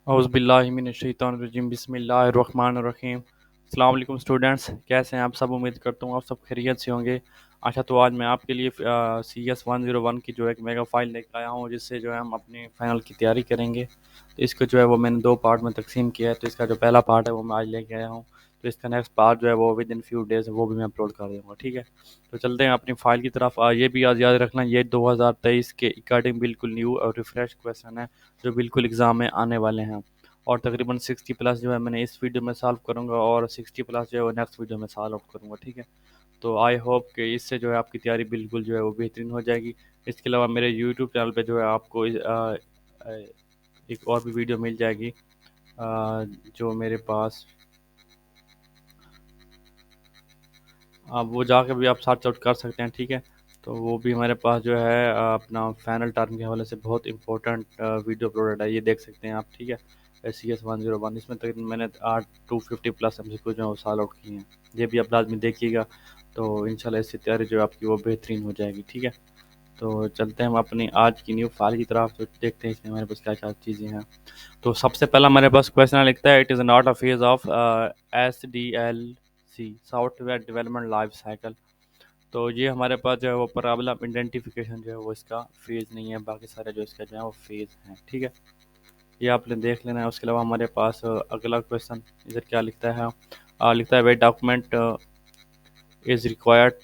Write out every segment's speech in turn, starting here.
औज़ुबिल्लाहिमिनश्शैतानिर्रजीम बिस्मिल्लाहिर्रहमानिर्रहीम। अस्सलाम वालेकुम स्टूडेंट्स, कैसे हैं आप सब। उम्मीद करता हूँ आप सब खैरियत से होंगे। अच्छा, तो आज मैं आपके लिए CS101 की जो एक मेगा फाइल लेकर आया हूँ, जिससे जो है हम अपने फाइनल की तैयारी करेंगे। तो इसको जो है वो मैंने दो पार्ट में तकसीम किया है। तो इसका जो पहला पार्ट है वो मैं आज लेके आया हूँ। तो इसका नेक्स्ट पार्ट जो है वो विद इन फ्यू डेज़ वो भी मैं अपलोड कर दूँगा, ठीक है। तो चलते हैं अपनी फ़ाइल की तरफ। ये भी आज याद रखना, ये 2023 के अकॉर्डिंग बिल्कुल न्यू और रिफ्रेश क्वेश्चन है, जो बिल्कुल एग्ज़ाम में आने वाले हैं। और तकरीबन 60 प्लस जो है मैंने इस वीडियो में सॉल्व करूँगा, और 60 प्लस जो है वो नेक्स्ट वीडियो में सॉल्व आउट करूँगा, ठीक है। तो आई होप कि इससे जो है आपकी तैयारी बिल्कुल जो है वो बेहतरीन हो जाएगी। इसके अलावा मेरे यूट्यूब चैनल पे जो है आपको एक और भी वीडियो मिल जाएगी, जो मेरे पास आप वो जाके भी आप सर्च आउट कर सकते हैं, ठीक है। तो वो भी हमारे पास जो है अपना फाइनल टर्म के हवाले से बहुत इंपॉर्टेंट वीडियो अपलोडेड है, ये देख सकते हैं आप, ठीक है। CS101 इसमें तक मैंने 250 प्लस MCQ जो है वो सॉल्व आउट किए हैं। ये भी आप लाजमी देखिएगा, तो इंशाल्लाह इससे तैयारी जो है आपकी वो बेहतरीन हो जाएगी, ठीक है। तो चलते हैं हम अपनी आज की न्यू फाइल की तरफ, तो देखते हैं इसमें हमारे पास क्या क्या चीज़ें हैं। तो सबसे पहला हमारे पास क्वेश्चन लिखता है, it is not a phase of SDLC, software development life cycle. तो ये हमारे पास जो है वो प्रॉब्लम आइडेंटिफिकेशन जो है वो इसका फेज़ नहीं है, बाकी सारे जो इसका जो है वो फेज़ हैं, ठीक है। ये आपने देख लेना है। उसके अलावा हमारे पास अगला क्वेश्चन इधर क्या लिखता है, लिखता है वे document is required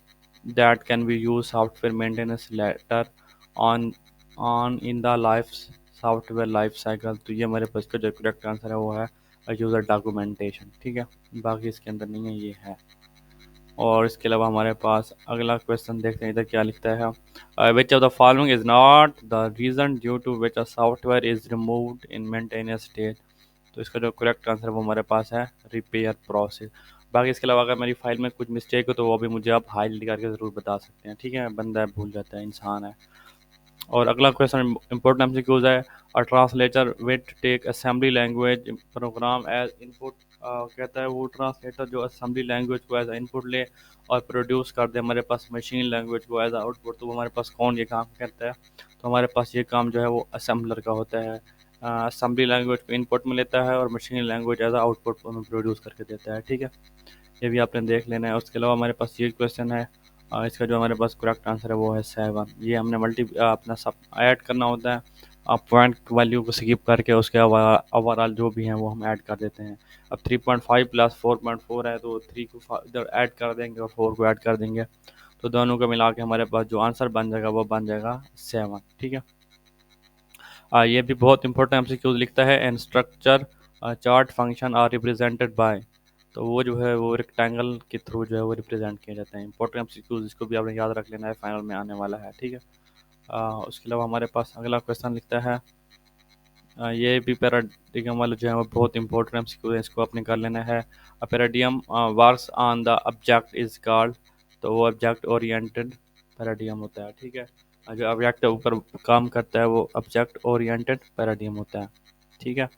that can be used software maintenance later on in the life software life cycle. तो ये हमारे पास का जो करेक्ट आंसर है वो है यूज़र डॉक्यूमेंटेशन, ठीक है। बाकी इसके अंदर नहीं है, ये है। और इसके अलावा हमारे पास अगला क्वेश्चन देखते हैं, इधर क्या लिखता है, which of the following is not the reason due to which a software is removed in maintenance stage. तो इसका जो करेक्ट आंसर है वो हमारे पास है रिपेयर प्रोसेस। बाकी इसके अलावा अगर मेरी फाइल में कुछ मिस्टेक हो तो वो भी मुझे आप हाईलाइट करके ज़रूर बता सकते हैं, ठीक है। बंदा है, भूल जाता है, इंसान है। और अगला क्वेश्चन इंपॉर्टेंट एमसीक्यूज है, a translator with take assembly language program as input. कहता है वो ट्रांसलेटर जो असेंबली लैंग्वेज को एज इनपुट ले और प्रोड्यूस कर दे हमारे पास मशीन लैंग्वेज को एज आउटपुट। तो वो हमारे पास कौन ये काम करता है, तो हमारे पास ये काम जो है वो असेंबलर का होता है। असेंबली लैंग्वेज को इनपुट में लेता है और मशीन लैंग्वेज एज आउटपुट में प्रोड्यूस करके देता है, ठीक है। ये भी आपने देख लेना है। उसके अलावा हमारे पास ये क्वेश्चन है, इसका जो हमारे पास करेक्ट आंसर है वो है 7। ये हमने अपना सब ऐड करना होता है। आप पॉइंट वैल्यू को स्किप करके उसके ओवरऑल जो भी हैं वो हम ऐड कर देते हैं। अब 3.5 प्लस 4.4 है, तो 3 को इधर ऐड कर देंगे और 4 को ऐड कर देंगे, तो दोनों को मिला के हमारे पास जो आंसर बन जाएगा वो बन जाएगा 7, ठीक है। ये भी बहुत इंपॉर्टेंट एमसीक्यूज लिखता है, and structure chart function are represented by. तो वो जो है वो रेक्टेंगल के थ्रू जो है वो रिप्रेजेंट किया जाता है। इंपॉर्टेंट एमसीक्यूज, इसको भी आपने याद रख लेना है, फाइनल में आने वाला है, ठीक है। उसके अलावा हमारे पास अगला क्वेश्चन लिखता है, ये भी पैराडिगम वाला जो है वो बहुत इंपॉर्टेंट एमसीक्यू है, इसको आपने कर लेना है। Paradigm works on the object is called. तो वो ऑब्जेक्ट ओरिएंटेड पैराडिगम होता है, ठीक है। जो ऑब्जेक्ट ऊपर काम करता है वो ऑब्जेक्ट ओरिएंटेड पैराडिगम होता है, ठीक है।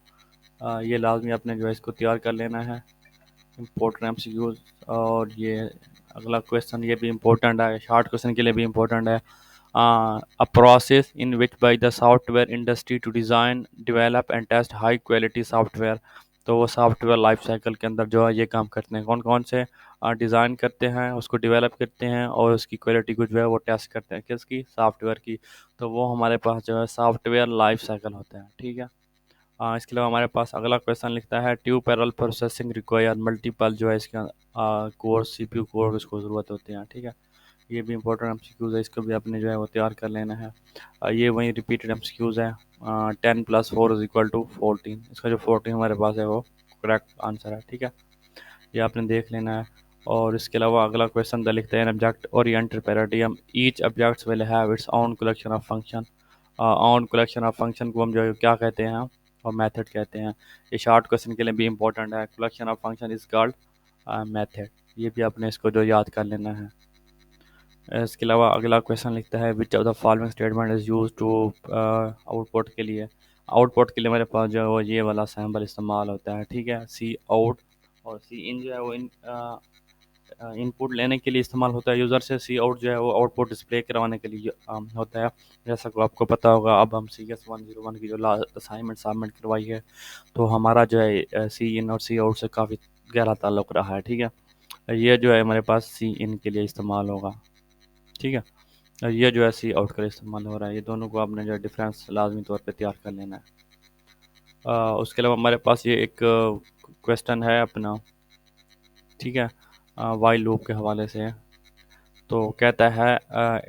ये लाजमी आपने जो है इसको तैयार कर लेना है, इम्पोर्टेंट एमसीक्यूज। और ये अगला क्वेश्चन ये भी इम्पोर्टेंट है, शॉर्ट क्वेश्चन के लिए भी इम्पोर्टेंट है। A process in which by the software industry to design, develop and test high quality software। तो वो सॉफ्टवेयर लाइफ साइकिल के अंदर जो है ये काम करते हैं, कौन कौन से, डिज़ाइन करते हैं, उसको डेवलप करते हैं और उसकी क्वालिटी को जो है वो टेस्ट करते हैं, किसकी, सॉफ्टवेयर की। तो वो हमारे पास जो है सॉफ्टवेयर लाइफ साइकिल होता है, ठीक है। इसके अलावा हमारे पास अगला क्वेश्चन लिखता है, ट्यू पैरेलल प्रोसेसिंग रिक्वायर मल्टीपल जो है इसका कोर सीपीयू कोर उसको ज़रूरत होती है, ठीक है। ये भी इंपॉर्टेंट एमसीक्यूज़ है, इसको भी आपने जो है वो तैयार कर लेना है। ये वही रिपीटेड एमसीक्यूज़ है। 10 + 4 = 14। इसका जो 14 हमारे पास है वो करेक्ट आंसर है, ठीक है। ये आपने देख लेना है। और इसके अलावा अगला क्वेश्चन द लिखते हैं, object oriented paradigm each objects will have its own collection of function. Own collection of function को हम जो है क्या कहते हैं, और मेथड कहते हैं। ये शॉर्ट क्वेश्चन के लिए भी इंपॉर्टेंट है, collection of function is called method. ये भी आपने इसको जो याद कर लेना है। इसके अलावा अगला क्वेश्चन लिखता है, which of the following statement is use to output के लिए। आउटपुट के लिए मेरे पास जो है वो ये वाला सैम्बल इस्तेमाल होता है, ठीक है। सी आउट और सी इन जो है वो इन इनपुट लेने के लिए इस्तेमाल होता है, यूज़र से सी आउट जो है वो आउटपुट डिस्प्ले करवाने के लिए होता है। जैसा कि आपको पता होगा, अब हम CS101 की जो लास्ट असाइनमेंट सबमिट करवाई है, तो हमारा जो है सी इन और सी आउट से काफ़ी गहरा ताल्लुक़ रहा है। ठीक है, ये जो है हमारे पास सी इन के लिए इस्तेमाल होगा। ठीक है, और ये जो है सी आउट के लिए इस्तेमाल हो रहा है। ये दोनों को आपने जो है डिफरेंस लाजमी तौर पे तैयार कर लेना है। उसके अलावा हमारे पास ये एक क्वेश्चन है अपना, ठीक है, वाइल लूप के हवाले से। तो कहता है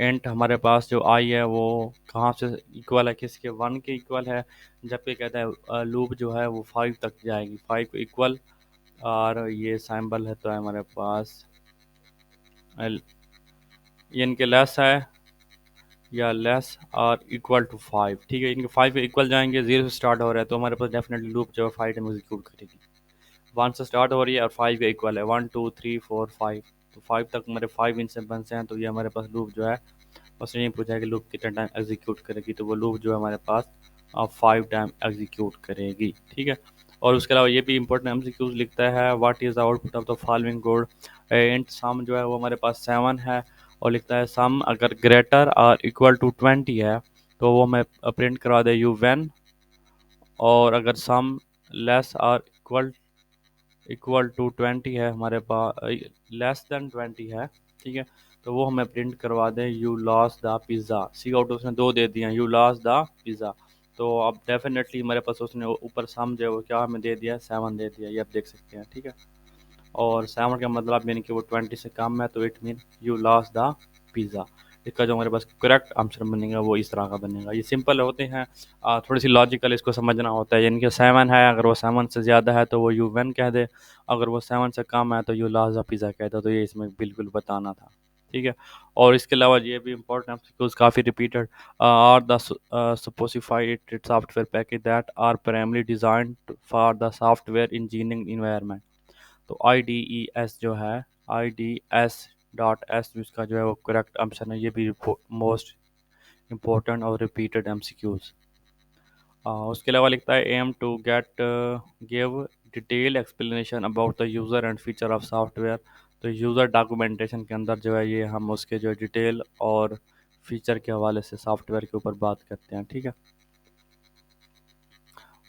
इंट हमारे पास जो आई है वो कहाँ से इक्वल है, किसके, 1 के इक्वल है, जबकि कहता है लूप जो है वो 5 तक जाएगी, 5 को इक्वल। और ये सैम्बल है तो है हमारे पास ये इनके लेस है या लेस और इक्वल टू 5। ठीक है, इनके 5 के इक्वल जाएंगे, 0 से स्टार्ट हो रहा है तो हमारे पास डेफिनेटली लूप जो है 5 टाइम एग्जीक्यूट करेगी। 1 से स्टार्ट हो रही है और 5 के इक्वल है, 1 2 3 4 5, तो 5 तक हमारे 5 इनसे बनते हैं। तो ये हमारे पास लूप जो है बस ये पूछा है कि लूप कितना टाइम एग्जीक्यूट करेगी, तो वो लूप जो है हमारे पास 5 टाइम एग्जीक्यूट करेगी। ठीक है, और उसके अलावा ये भी इंपॉर्टेंट एमसीक्यूज लिखता है, what is the output of the following code. Int sum जो है वो हमारे पास 7 है, और लिखता है सम अगर ग्रेटर और इक्वल टू 20 है तो वो हमें प्रिंट करवा दे यू व्हेन, और अगर सम लेस और इक्वल टू 20 है हमारे पास, लेस देन 20 है, ठीक है, तो वो हमें प्रिंट करवा दें you lost the pizza. Cout उसने 2 दे दिया, यू लॉस्ट द पिज़्ज़ा। तो अब डेफिनेटली हमारे पास उसने ऊपर सम जो है वो क्या हमें दे दिया, 7 दे दिया, ये आप देख सकते हैं। ठीक है, और 7 का मतलब यानी कि वो 20 से कम है, तो it mean you lost the pizza. इसका जो हमारे पास करेक्ट आंसर बनेगा वो इस तरह का बनेगा। ये सिंपल होते हैं, थोड़ी सी लॉजिकल इसको समझना होता है। यानी कि 7 है, अगर वो 7 से ज़्यादा है तो वो यू वन कह दे, अगर वो 7 से कम है तो यू लॉस्ट द पिज़्ज़ा कह दे। तो ये इसमें बिल्कुल बताना था। ठीक है, और इसके अलावा ये भी इम्पोर्टेंट है, काफ़ी repeated are the specified software package that are primary design for the software engineering environment. तो IDES जो है, IDS.S इसका जो है वो करेक्ट ऑप्शन है। ये भी मोस्ट इम्पोर्टेंट और रिपीटेड MCQs। उसके अलावा लिखता है aim to get give detail explanation about the user and feature of software. तो यूज़र डॉक्यूमेंटेशन के अंदर जो है ये हम उसके जो डिटेल और फीचर के हवाले से सॉफ्टवेयर के ऊपर बात करते हैं। ठीक है,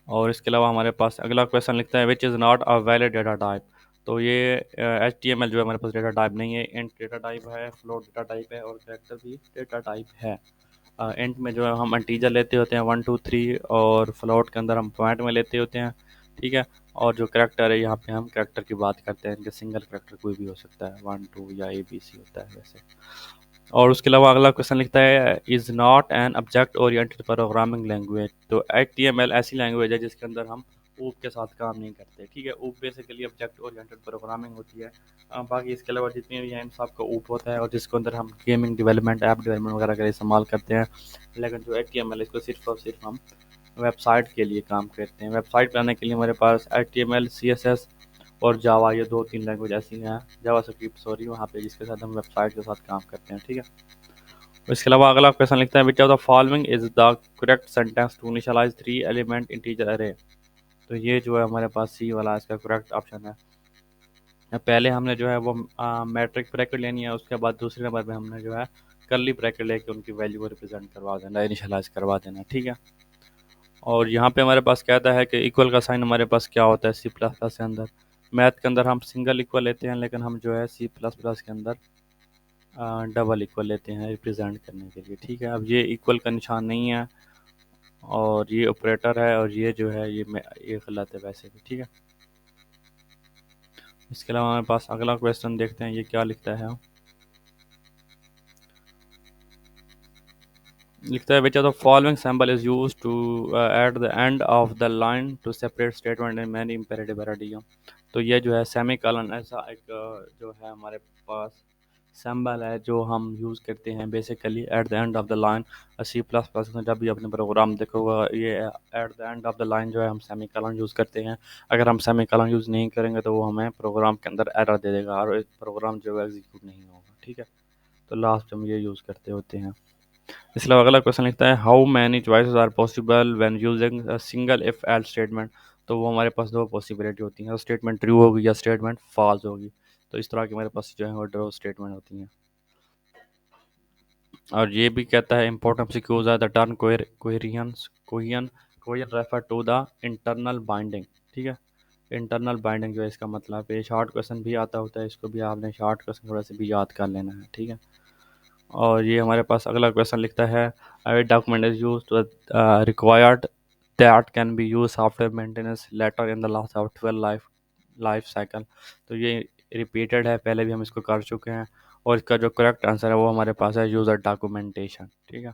और इसके अलावा हमारे पास अगला क्वेश्चन लिखता है which is not a valid data type. तो ये HTML जो है हमारे पास डेटा टाइप नहीं है, इंट डेटा टाइप है, फ्लोट डेटा टाइप है, और कैरेक्टर भी डेटा टाइप है। इंट में जो है हम इंटीजर लेते होते हैं 1 2 3, और फ्लोट के अंदर हम पॉइंट में लेते होते हैं। ठीक है, और जो करेक्टर है यहाँ पे हम करेक्टर की बात करते हैं, इनके सिंगल करेक्टर कोई भी हो सकता है, 1 2 या ABC होता है वैसे। और उसके अलावा अगला क्वेश्चन लिखता है is not an object oriented programming language. तो HTML ऐसी लैंग्वेज है जिसके अंदर हम ऊप के साथ काम नहीं करते। ठीक है, ऊप बेसिकली ऑब्जेक्ट ओरिएंटेड प्रोग्रामिंग होती है। बाकी इसके अलावा जितने भी हैं इन सब का ऊप होता है, और जिसके अंदर हम गेमिंग डेवलपमेंट, ऐप डेवलपमेंट वगैरह का इस्तेमाल करते हैं। लेकिन जो HTML इसको सिर्फ और सिर्फ हम वेबसाइट के लिए काम करते हैं। वेबसाइट बनाने के लिए हमारे पास HTML CSS और जावा, ये 2 3 लैंग्वेज ऐसी हैं, जावा स्क्रिप्ट सॉरी, वहाँ पे जिसके साथ हम वेबसाइट के साथ काम करते हैं। ठीक है, इसके अलावा अगला क्वेश्चन लिखता है which of the following is the correct sentence to initialize 3 element integer array. तो ये जो है हमारे पास सी वाला इसका करेक्ट ऑप्शन है। पहले हमने जो है वो मैट्रिक ब्रैकेट लेनी है, उसके बाद दूसरे नंबर पे हमने जो है कर्ली ब्रैकेट लेके उनकी वैल्यू को रिप्रेजेंट करवा देना, इनिशियलाइज करवा देना। ठीक है, और यहाँ पे हमारे पास कहता है कि इक्वल का साइन हमारे पास क्या होता है C++ के अंदर। मैथ के अंदर हम सिंगल इक्वल लेते हैं, लेकिन हम जो है C++ के अंदर डबल इक्वल लेते हैं रिप्रेजेंट करने के लिए। ठीक है, अब ये इक्वल का निशान नहीं है, और ये ऑपरेटर है, और ये जो है ये गलत है वैसे भी। ठीक है, इसके अलावा हमारे पास अगला क्वेश्चन देखते हैं ये क्या लिखता है। लिखता है which of the following symbol is use to at the end of the line to separate statement in many imperative paradigm. तो ये जो है सेमी कॉलन ऐसा एक जो है हमारे पास सिंबल है जो हम यूज़ करते हैं basically eight the end of the line. C++ में जब भी अपने प्रोग्राम देखोगा ये eight the end of the line जो है हम सेमी कॉलन यूज़ करते हैं। अगर हम सेमी कॉलन यूज़ नहीं करेंगे तो वो हमें प्रोग्राम के अंदर एरर दे देगा और प्रोग्राम जो है एग्जीक्यूट नहीं होगा। ठीक है, तो लास्ट हम ये यूज़ करते होते हैं। इसके अलावा अगला क्वेश्चन लिखता है how many choices are possible when using a single if else statement. तो वो हमारे पास 2 पॉसिबिलिटी होती हैं, स्टेटमेंट ट्रू होगी या स्टेटमेंट फॉल्स होगी। तो इस तरह की हमारे पास जो है वो ड्रॉ स्टेटमेंट होती हैं। और ये भी कहता है important secures are the term coherence cohen cohen refer to the internal binding. ठीक है, इंटरनल बाइंडिंग जो है इसका मतलब है, शॉर्ट क्वेश्चन भी आता होता है, इसको भी आपने शॉर्ट क्वेश्चन थोड़ा सा भी याद कर लेना है। ठीक है, और ये हमारे पास अगला क्वेश्चन लिखता है a document is use to required that can be use after maintenance later in the last software life cycle. तो ये रिपीटेड है, पहले भी हम इसको कर चुके हैं, और इसका जो करेक्ट आंसर है वो हमारे पास है यूज़र डॉक्यूमेंटेशन। ठीक है,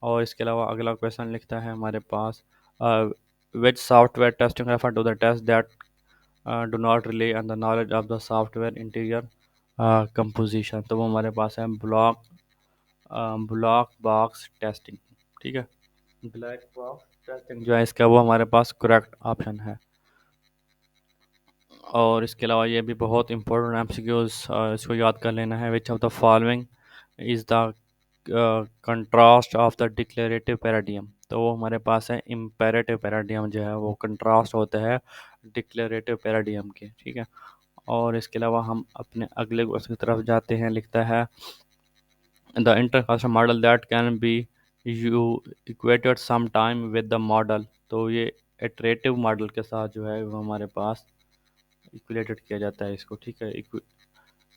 और इसके अलावा अगला क्वेश्चन लिखता है हमारे पास which software testing refer to the test that do not rely on the knowledge of the software interior composition. तो वो हमारे पास है ब्लॉक बॉक्स टेस्टिंग। ठीक है, ब्लैक बॉक्स टेस्टिंग जो है इसका वो हमारे पास करेक्ट ऑप्शन है। और इसके अलावा ये भी बहुत इंपॉर्टेंट एमसीक्यूज, इसको याद कर लेना है। Which of the following is the contrast of the declarative paradigm. तो वो हमारे पास है इम्पेरेटिव पैराडियम जो है वो कंट्रास्ट होता है डिक्लेरेटिव पैराडियम के। ठीक है, और इसके अलावा हम अपने अगले क्वेश्चन की तरफ जाते हैं। लिखता है the intercast model that can be you equated some time with the model. तो ये इटरेटिव मॉडल के साथ जो है वो हमारे पास इक्वलेटेड किया जाता है इसको। ठीक है,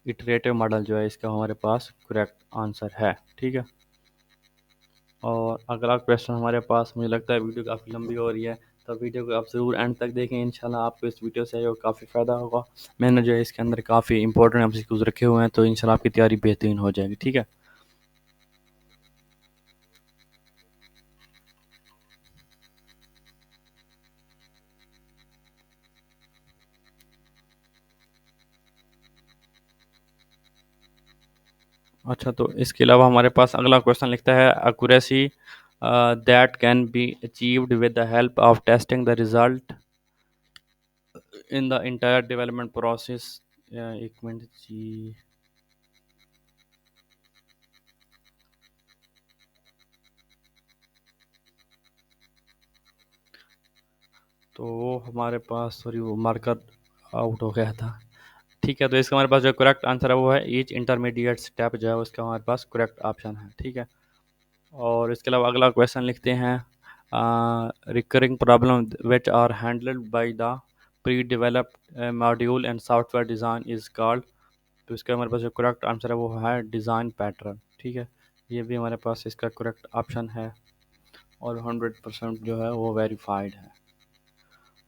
इटरेटिव मॉडल जो है इसका हमारे पास करेक्ट आंसर है। ठीक है, और अगला क्वेश्चन हमारे पास, मुझे लगता है वीडियो काफ़ी लंबी हो रही है, तो वीडियो को आप ज़रूर एंड तक देखें, इंशाल्लाह आपको इस वीडियो से जो काफ़ी फ़ायदा होगा। मैंने जो है इसके अंदर काफ़ी इंपॉर्टेंट एमसीक्यूज रखे हुए हैं, तो इंशाल्लाह आपकी तैयारी बेहतरीन हो जाएगी। ठीक है, अच्छा, तो इसके अलावा हमारे पास अगला क्वेश्चन लिखता है accuracy that can be achieved with the help of testing the result in the entire development process. एक मिनट जी, तो वो हमारे पास, सॉरी, वो मार्कर आउट हो गया था। ठीक है, तो इसका हमारे पास जो करेक्ट आंसर है वो है ईच इंटरमीडिएट स्टेप जो है उसका हमारे पास करेक्ट ऑप्शन है। ठीक है, और इसके अलावा अगला क्वेश्चन लिखते हैं recurring problem which are handled by the pre developed module and software design is called. तो इसका हमारे पास जो करेक्ट आंसर है वो है डिज़ाइन पैटर्न। ठीक है, ये भी हमारे पास इसका करेक्ट ऑप्शन है, और 100% जो है वो वेरीफाइड है।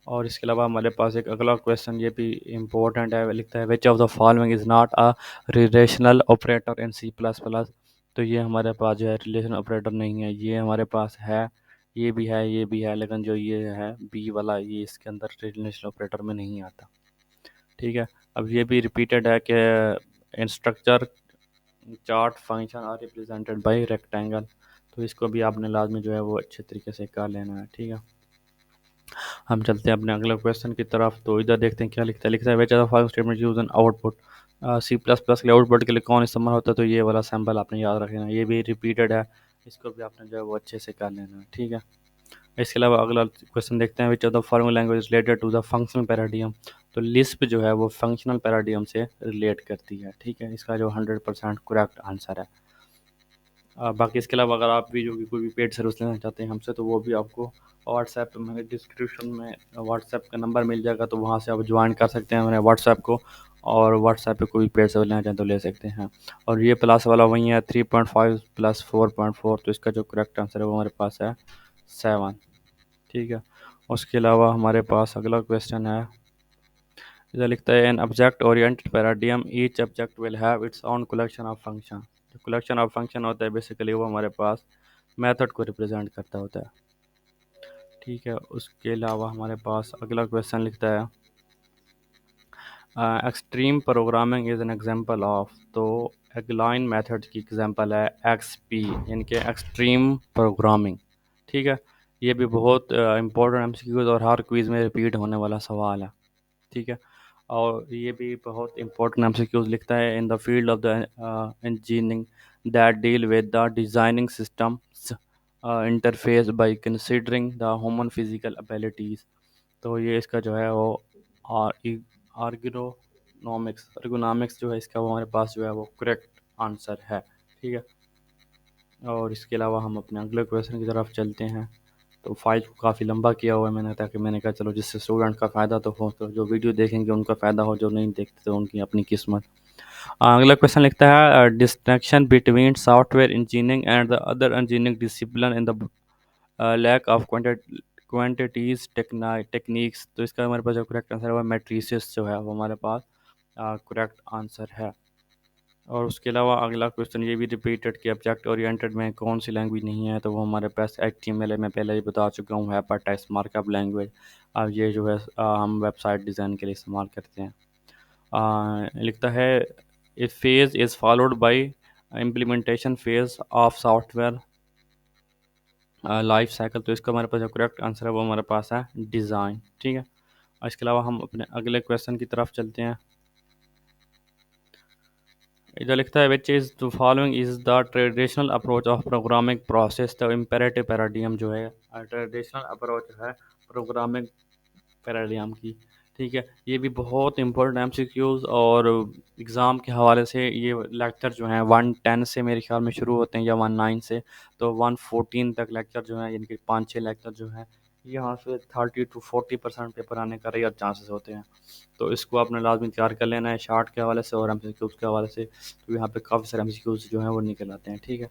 और इसके अलावा हमारे पास एक अगला क्वेश्चन ये भी इम्पोर्टेंट है, लिखता है which of the following is not a relational operator in C plus plus. तो ये हमारे पास जो है रिलेशन ऑपरेटर नहीं है, ये हमारे पास है, ये भी है, ये भी है, लेकिन जो ये है बी वाला, ये इसके अंदर रिलेशन ऑपरेटर में नहीं आता। ठीक है, अब ये भी रिपीटेड है कि instruction chart function are represented by rectangle. तो इसको भी आपने लाजमी जो है वो अच्छे तरीके से कर लेना है। ठीक है, हम चलते हैं अपने अगले क्वेश्चन की तरफ। तो इधर देखते हैं क्या लिखता है which are the following statement use an output. C plus plus के लिए आउटपुट के लिए कौन इस्तेमाल होता है, तो ये वाला सैम्पल आपने याद रखना है, ये भी रिपीटेड है, इसको भी आपने जो है वो अच्छे से कर लेना है। ठीक है, इसके अलावा अगला क्वेश्चन देखते हैं which of the following language related to the functional paradigm. तो लिस्प जो है वो फंक्शनल पैराडियम से रिलेट करती है। ठीक है, इसका जो 100% करेक्ट आंसर है। बाकी इसके अलावा अगर आप वीडियो की कोई भी पेड सर्विस लेना चाहते हैं हमसे, तो वो भी आपको व्हाट्सएप में डिस्क्रिप्शन में व्हाट्सएप का नंबर मिल जाएगा, तो वहाँ से आप ज्वाइन कर सकते हैं मेरे व्हाट्सएप को, और व्हाट्सएप पे कोई पेड सर्विस लेना चाहें तो ले सकते हैं। और ये प्लस वाला वही है 3.5 प्लस 4.4, तो इसका जो करेक्ट आंसर है वो हमारे पास है 7। ठीक है, उसके अलावा हमारे पास अगला क्वेश्चन है, इधर लिखता है an object oriented paradigm each object will have its own collection of function. जो कलेक्शन ऑफ फंक्शन होता है बेसिकली वो हमारे पास मेथड को रिप्रेजेंट करता होता है। ठीक है, उसके अलावा हमारे पास अगला क्वेश्चन लिखता है extreme programming is an example of. तो एगलाइन मेथड की एग्जांपल है एक्सपी, इनके एक्सट्रीम प्रोग्रामिंग। ठीक है, ये भी बहुत इंपॉर्टेंट एमसीक्यूज और हर क्विज़ में रिपीट होने वाला सवाल है। ठीक है, और ये भी बहुत इंपॉर्टेंट एमसीक्यूज लिखता है in the field of the engineering that deal with the designing systems interface by considering the human physical abilities. तो ये इसका जो है वो आर्गिनो एर्गोनॉमिक्स जो है इसका वो हमारे पास जो है वो करेक्ट आंसर है। ठीक है, और इसके अलावा हम अपने अगले क्वेश्चन की तरफ चलते हैं। तो फाइल को काफ़ी लंबा किया हुआ है मैंने, ताकि मैंने कहा चलो जिससे स्टूडेंट का फ़ायदा तो हो, तो जो वीडियो देखेंगे उनका फ़ायदा हो, जो नहीं देखते तो उनकी अपनी किस्मत। अगला क्वेश्चन लिखता है distinction between software engineering and the other engineering discipline in the lack of quantities techniques. तो इसका हमारे पास जो करेक्ट आंसर है वो मैट्रिसेस जो है वो हमारे पास करेक्ट आंसर है। और उसके अलावा अगला क्वेश्चन ये भी रिपीटेड कि ऑब्जेक्ट ओरिएंटेड में कौन सी लैंग्वेज नहीं है, तो वो हमारे पास HTML है। मैं पहले ही बता चुका हूँ, हाइपरटेक्स्ट मार्कअप लैंग्वेज। अब ये जो है हम वेबसाइट डिज़ाइन के लिए इस्तेमाल करते हैं। लिखता है इस phase is followed by implementation phase of software life cycle. तो इसका हमारे पास जो करेक्ट आंसर है वो हमारे पास है डिज़ाइन। ठीक है, और इसके अलावा हम अपने अगले क्वेश्चन की तरफ चलते हैं। इधर लिखता है which is the following is the traditional approach of programming process. The imperative paradigm जो है ट्रेडिशनल अप्रोच है प्रोग्रामिंग पैराडियम की। ठीक है, ये भी बहुत इंपॉर्टेंट MCQs और एग्ज़ाम के हवाले से ये लेक्चर जो हैं 110 से मेरे ख्याल में शुरू होते हैं या 19 से, तो 114 तक लेक्चर जो हैं, यानी कि 5-6 लेक्चर जो हैं, यहाँ से 30 to 40% पेपर आने का रेयर चांसेस होते हैं। तो इसको आपने लाजमी तैयार कर लेना है शार्ट के हवाले से और MCQs के हवाले से। तो यहाँ पे काफ़ी सारे MCQs जो हैं वो निकल आते हैं। ठीक है,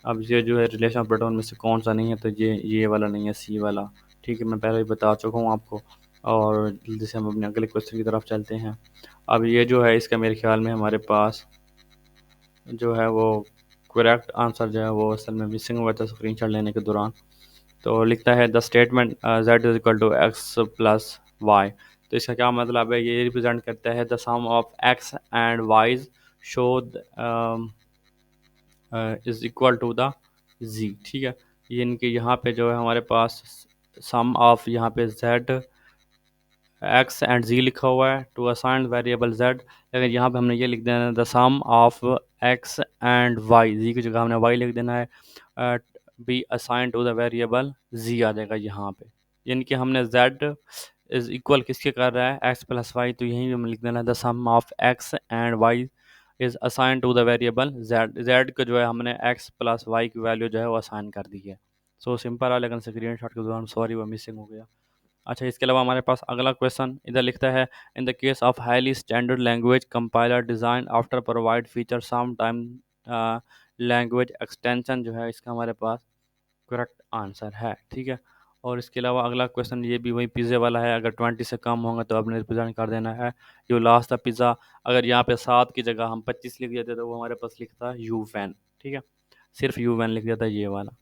अब ये जो है रिलेशन ऑफ प्रोटोन में से कौन सा नहीं है, तो ये वाला नहीं है, सी वाला। ठीक है, मैं पहले ही बता चुका हूँ आपको। और जल्दी से हम अपने अगले क्वेश्चन की तरफ चलते हैं। अब ये जो है इसका मेरे ख्याल में हमारे पास जो है वो करेक्ट आंसर जो है वो असल में मिसिंग हुआ था स्क्रीनशॉट लेने के दौरान। तो लिखता है the statement z is equal to x plus y. तो इसका क्या मतलब है, ये रिप्रेजेंट करता है the sum of x and y's show is equal to the z. ठीक है, ये इनके यहाँ पे जो है हमारे पास सम ऑफ यहाँ पे z एक्स एंड जी लिखा हुआ है टू असाइन वेरिएबल जेड, लेकिन यहाँ पे हमने ये लिख देना है the sum of x and y. Z की जगह हमने वाई लिख देना है, be assign to the variable z आ जाएगा यहाँ पे। यानी कि हमने जेड इज इक्वल किसके कर रहा है, एक्स प्लस वाई, तो यहीं हमें लिख देना है the sum of x and Y is assign to the variable Z. Z को जो है हमने एक्स प्लस वाई की वैल्यू जो है वो असाइन कर दी है। सो सिंपल है, लेकिन स्क्रीन शॉट के दौरान सॉरी वो मिसिंग हो गया। अच्छा, इसके अलावा हमारे पास अगला क्वेश्चन इधर लिखता है in the case of highly standard language compiler design after provide feature some time language extension जो है इसका हमारे पास करेक्ट आंसर है। ठीक है, और इसके अलावा अगला क्वेश्चन ये भी वही पिज़्ज़े वाला है। अगर 20 से कम होगा तो आपने रिप्रेजेंट कर देना है यू लास्ट द पिज़्ज़ा। अगर यहाँ पे 7 की जगह हम 25 लिख देते तो वो हमारे पास लिखता है यू वैन। ठीक है, सिर्फ यू वैन लिख देता है ये वाला।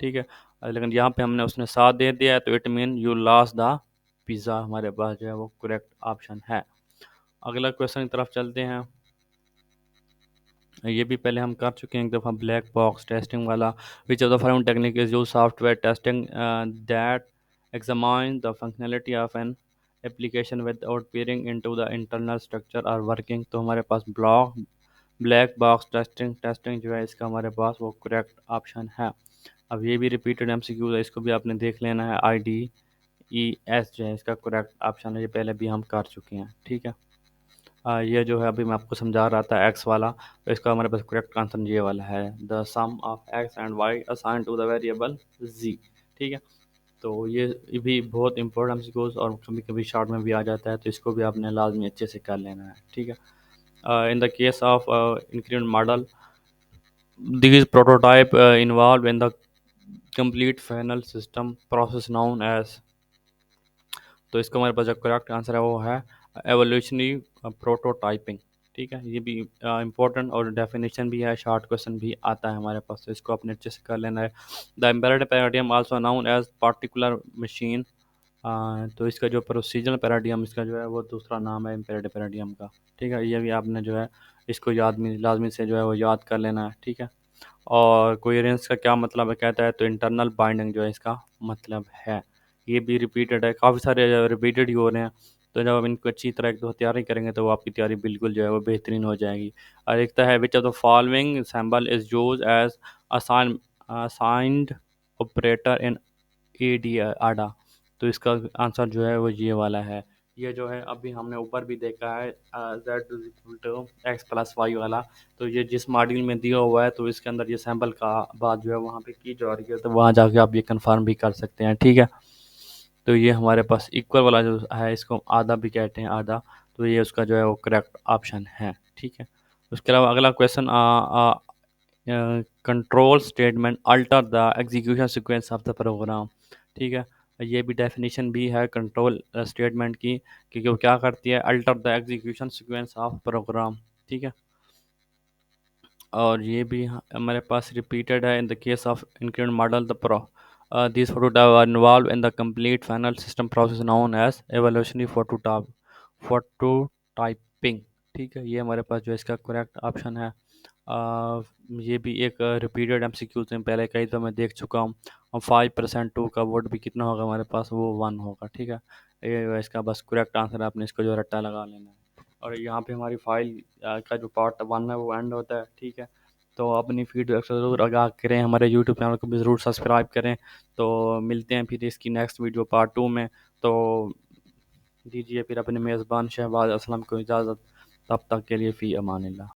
ठीक है, लेकिन यहाँ पे हमने उसने 7 दे दिया है, तो it mean you lost the pizza हमारे पास जो है वो करेक्ट ऑप्शन है। अगला क्वेश्चन की तरफ चलते हैं। ये भी पहले हम कर चुके हैं एक दफ़ा, ब्लैक बॉक्स टेस्टिंग वाला। विच of the following technique is use software testing that examine the functionality of an application without peering into the internal structure और वर्किंग। तो हमारे पास ब्लैक बॉक्स टेस्टिंग टेस्टिंग जो है इसका हमारे पास वो करेक्ट ऑप्शन है। अब ये भी रिपीटेड MCQ है, इसको भी आपने देख लेना है। IDES जो है इसका करेक्ट ऑप्शन है, ये पहले भी हम कर चुके हैं। ठीक है, ये जो है अभी मैं आपको समझा रहा था एक्स वाला, तो इसका हमारे पास करेक्ट आंसर ये वाला है the sum of x and y assign to the variable z. ठीक है, तो ये भी बहुत इंपॉर्टेंट MCQs और कभी कभी शॉर्ट में भी आ जाता है, तो इसको भी आपने लाजमी अच्छे से कर लेना है। ठीक है, in the case of increment model these prototype involved in the complete final system process known as। तो इसका हमारे पास जो करेक्ट आंसर है वो है एवोल्यूशनरी प्रोटोटाइपिंग। ठीक है, ये भी इंपॉर्टेंट और डेफिनेशन भी है, शॉर्ट क्वेश्चन भी आता है हमारे पास, तो इसको अपने अच्छे से कर लेना है। The embedded paradigm also known as particular machine. तो इसका जो प्रोसीजरल पैराडियम इसका जो है वो दूसरा नाम है एम्बेडेड पैराडियम का। ठीक है, ये भी आपने जो है इसको याद में लाजमी से जो है वो याद कर लेना है। ठीक है, और कोहेरेंस का क्या मतलब है, कहता है तो इंटरनल बाइंडिंग जो है इसका मतलब है। ये भी रिपीटेड है, काफ़ी सारे रिपीटेड ही हो रहे हैं। तो जब आप इनको अच्छी तरह एक दो तैयारी करेंगे तो वो आपकी तैयारी बिल्कुल जो है वो बेहतरीन हो जाएगी। और लिखता है which of the following symbol is use as assigned operator in AD Ada. तो इसका आंसर जो है वो ये वाला है ये जो है अभी हमने ऊपर भी देखा है z=x+y वाला। तो ये जिस मॉड्यूल में दिया हुआ है तो इसके अंदर ये सैम्पल का बात जो है वहाँ पे की जा रही है, तो वहाँ जाके आप ये कंफर्म भी कर सकते हैं, ठीक है। तो ये हमारे पास इक्वल वाला जो है इसको आधा भी कहते हैं, आधा। तो ये उसका जो है वो करेक्ट ऑप्शन है, ठीक है। उसके अलावा अगला question, control statement alter the execution sequence of the program, ठीक है। ये भी डेफिनेशन भी है कंट्रोल स्टेटमेंट की, क्योंकि वो क्या करती है, alter the execution sequence of program, ठीक है। और ये भी हमारे पास रिपीटेड है in the case of increment model the pro this prototype are involve in the complete final system process known as evolutionary prototyping, ठीक है। ये हमारे पास जो इसका करेक्ट ऑप्शन है। ये भी एक रिपीटेड एमसीक्यू से पहले कई तो मैं देख चुका हूँ। और 5% टू का वोट भी कितना होगा हमारे पास, वो 1 होगा, ठीक है। ये इसका बस करेक्ट आंसर है, आपने इसको जो रट्टा लगा लेना है। और यहाँ पे हमारी फाइल का जो पार्ट 1 है वो एंड होता है, ठीक है। तो अपनी फीडबैक से ज़रूर आगाह करें, हमारे यूट्यूब चैनल को भी ज़रूर सब्सक्राइब करें। तो मिलते हैं फिर इसकी नेक्स्ट वीडियो पार्ट 2 में। तो दीजिए फिर अपने मेज़बान शहबाज असलम को इजाज़त, तब तक के लिए फ़ी अमानिल्लाह।